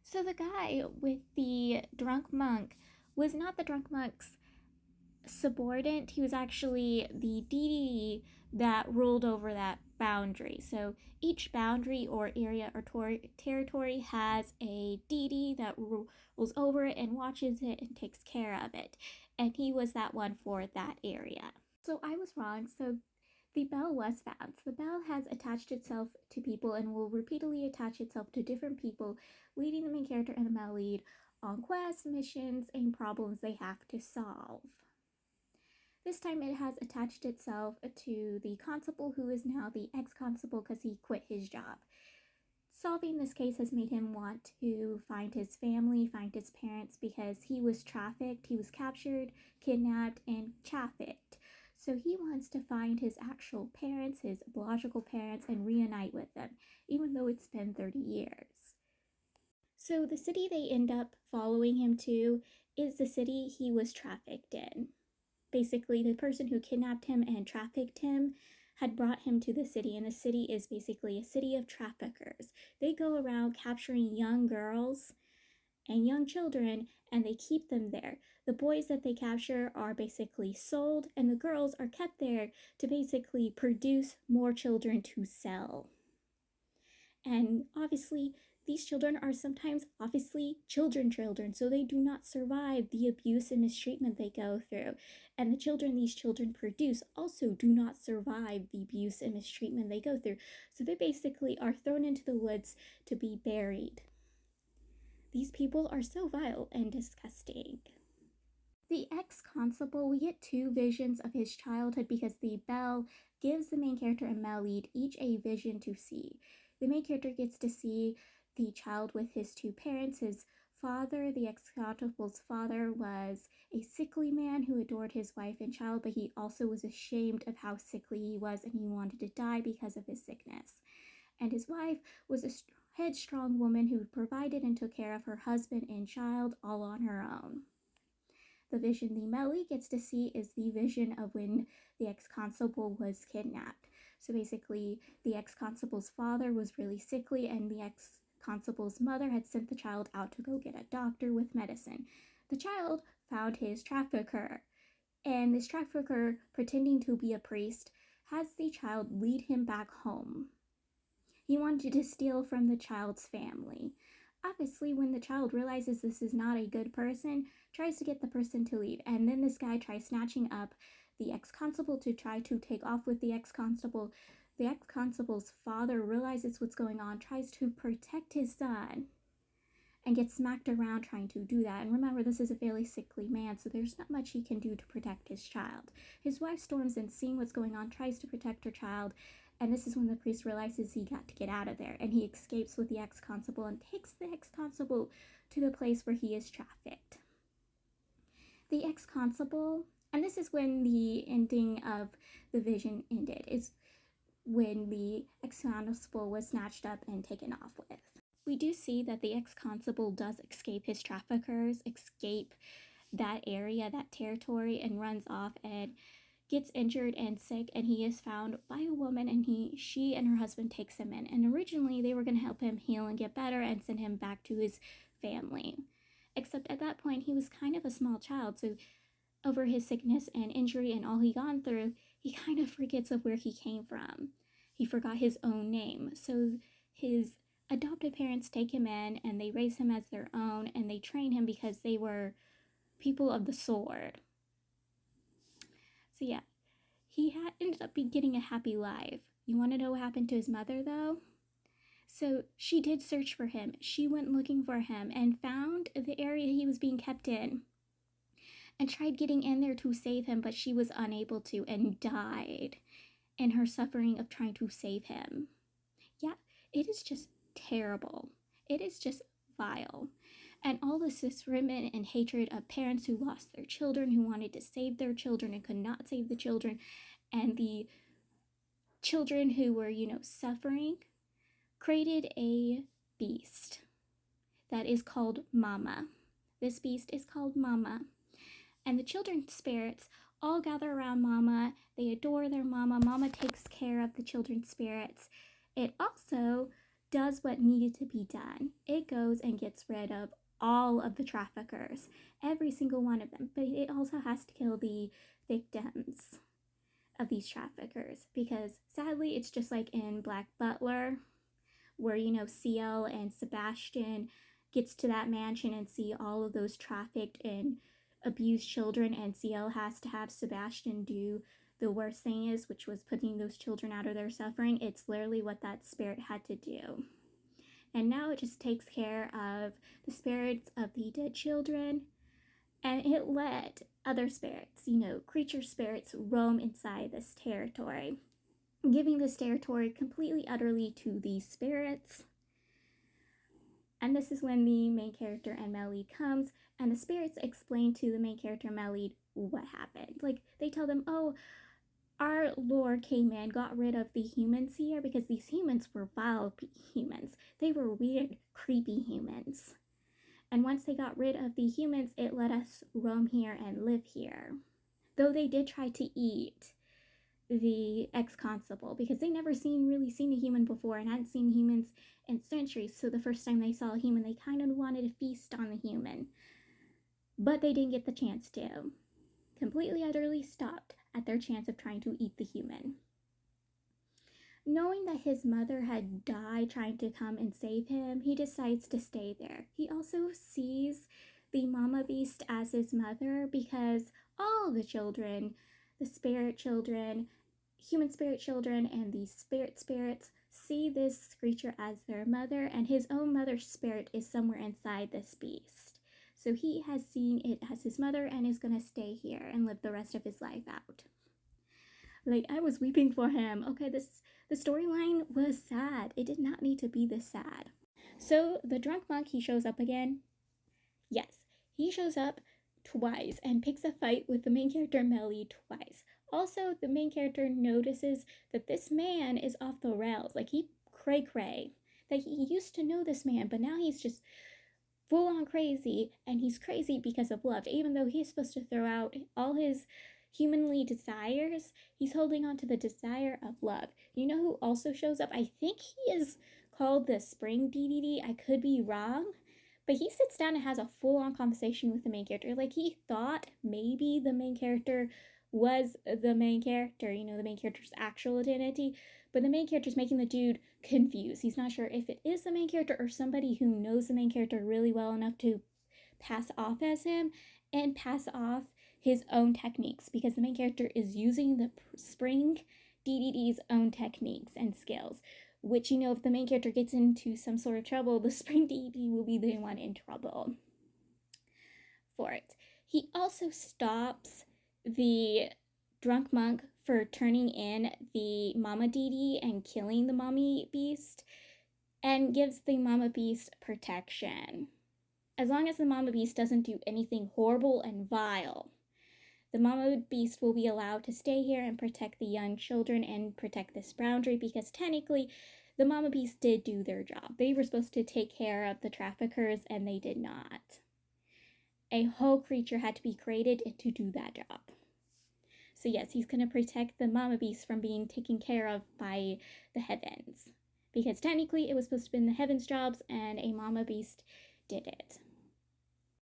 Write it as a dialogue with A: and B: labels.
A: So the guy with the drunk monk was not the drunk monk's subordinate. He was actually the deity that ruled over that boundary. So each boundary or area or territory has a deity that rules over it and watches it and takes care of it. And he was that one for that area. So I was wrong. So the bell was found. So the bell has attached itself to people and will repeatedly attach itself to different people, leading the main character and the male lead on quests, missions, and problems they have to solve. This time it has attached itself to the constable, who is now the ex-constable because he quit his job. Solving this case has made him want to find his family, find his parents, because he was trafficked, he was captured, kidnapped, and trafficked. So he wants to find his actual parents, his biological parents, and reunite with them, even though it's been 30 years. So the city they end up following him to is the city he was trafficked in. Basically, the person who kidnapped him and trafficked him had brought him to the city, and the city is basically a city of traffickers. They go around capturing young girls and young children, and they keep them there. The boys that they capture are basically sold, and the girls are kept there to basically produce more children to sell. And obviously, these children are sometimes obviously children, so they do not survive the abuse and mistreatment they go through. And the children these children produce also do not survive the abuse and mistreatment they go through. So they basically are thrown into the woods to be buried. These people are so vile and disgusting. The ex-constable, we get two visions of his childhood because the bell gives the main character and male lead each a vision to see. The main character gets to see the child with his two parents. His father, the ex-constable's father, was a sickly man who adored his wife and child, but he also was ashamed of how sickly he was and he wanted to die because of his sickness. And his wife was a headstrong woman who provided and took care of her husband and child all on her own. The vision the Melly gets to see is the vision of when the ex-constable was kidnapped. So basically, the ex-constable's father was really sickly, and the ex-constable's mother had sent the child out to go get a doctor with medicine. The child found his trafficker, and this trafficker, pretending to be a priest, has the child lead him back home. He wanted to steal from the child's family. Obviously, when the child realizes this is not a good person, tries to get the person to leave, and then this guy tries snatching up the ex-constable to try to take off with the ex-constable. The ex-constable's father realizes what's going on, tries to protect his son, and gets smacked around trying to do that. And remember, this is a fairly sickly man, so there's not much he can do to protect his child. His wife storms in, seeing what's going on, tries to protect her child, and this is when the priest realizes he got to get out of there, and he escapes with the ex-constable and takes the ex-constable to the place where he is trafficked. The ex-constable, and this is when the ending of the vision ended, is when the ex-constable was snatched up and taken off with. We do see that the ex-constable does escape his traffickers, escape that area, that territory, and runs off and gets injured and sick, and he is found by a woman, and she and her husband takes him in. And originally they were going to help him heal and get better and send him back to his family. Except at that point he was kind of a small child, so over his sickness and injury and all he gone through, he kind of forgets of where he came from. He forgot his own name. So his adopted parents take him in and they raise him as their own, and they train him because they were people of the sword. So yeah, he ended up getting a happy life. You want to know what happened to his mother, though? So she did search for him. She went looking for him and found the area he was being kept in and tried getting in there to save him, but she was unable to and died in her suffering of trying to save him. Yeah, it is just terrible. It is just vile. And all this resentment and hatred of parents who lost their children, who wanted to save their children and could not save the children, and the children who were, suffering, created a beast that is called Mama. This beast is called Mama. And the children's spirits all gather around Mama. They adore their Mama. Mama takes care of the children's spirits. It also does what needed to be done. It goes and gets rid of all of the traffickers, every single one of them, but it also has to kill the victims of these traffickers, because sadly it's just like in Black Butler, where Ciel and Sebastian gets to that mansion and see all of those trafficked and abused children, and Ciel has to have Sebastian do the worst thing is, which was putting those children out of their suffering. It's literally what that spirit had to do. And now it just takes care of the spirits of the dead children, and it let other spirits, creature spirits, roam inside this territory, giving this territory completely, utterly to these spirits. And this is when the main character and Melody comes, and the spirits explain to the main character Melody what happened. Like, they tell them, oh, our Lord came in, got rid of the humans here, because these humans were vile humans. They were weird, creepy humans. And once they got rid of the humans, it let us roam here and live here. Though they did try to eat the ex-constable, because they never really seen a human before and hadn't seen humans in centuries. So the first time they saw a human, they kind of wanted to feast on the human. But they didn't get the chance to. Completely, utterly stopped at their chance of trying to eat the human. Knowing that his mother had died trying to come and save him, he decides to stay there. He also sees the mama beast as his mother, because all the children, the spirit children, human spirit children, and the spirits see this creature as their mother, and his own mother's spirit is somewhere inside this beast. So he has seen it as his mother and is going to stay here and live the rest of his life out. Like, I was weeping for him. Okay, the storyline was sad. It did not need to be this sad. So the drunk monk, he shows up again. Yes, he shows up twice and picks a fight with the main character Melly twice. Also, the main character notices that this man is off the rails. Like, he cray. That he used to know this man, but now he's just full on crazy, and he's crazy because of love. Even though he's supposed to throw out all his humanly desires, he's holding on to the desire of love. You know who also shows up? I think he is called the Spring DDD. I could be wrong, but he sits down and has a full-on conversation with the main character. Like, he thought maybe the main character was the main character, the main character's actual identity, but the main character's making the dude confused. He's not sure if it is the main character or somebody who knows the main character really well enough to pass off as him and pass off his own techniques, because the main character is using the Spring DDD's own techniques and skills, which, if the main character gets into some sort of trouble, the Spring DDD will be the one in trouble for it. He also stops the drunk monk for turning in the Mama DD and killing the mommy beast, and gives the Mama beast protection. As long as the Mama beast doesn't do anything horrible and vile, the Mama beast will be allowed to stay here and protect the young children and protect this boundary, because technically the Mama beast did do their job. They were supposed to take care of the traffickers, and they did not. A whole creature had to be created to do that job. So yes, he's going to protect the Mama beast from being taken care of by the heavens, because technically it was supposed to be the heavens' jobs, and a Mama beast did it.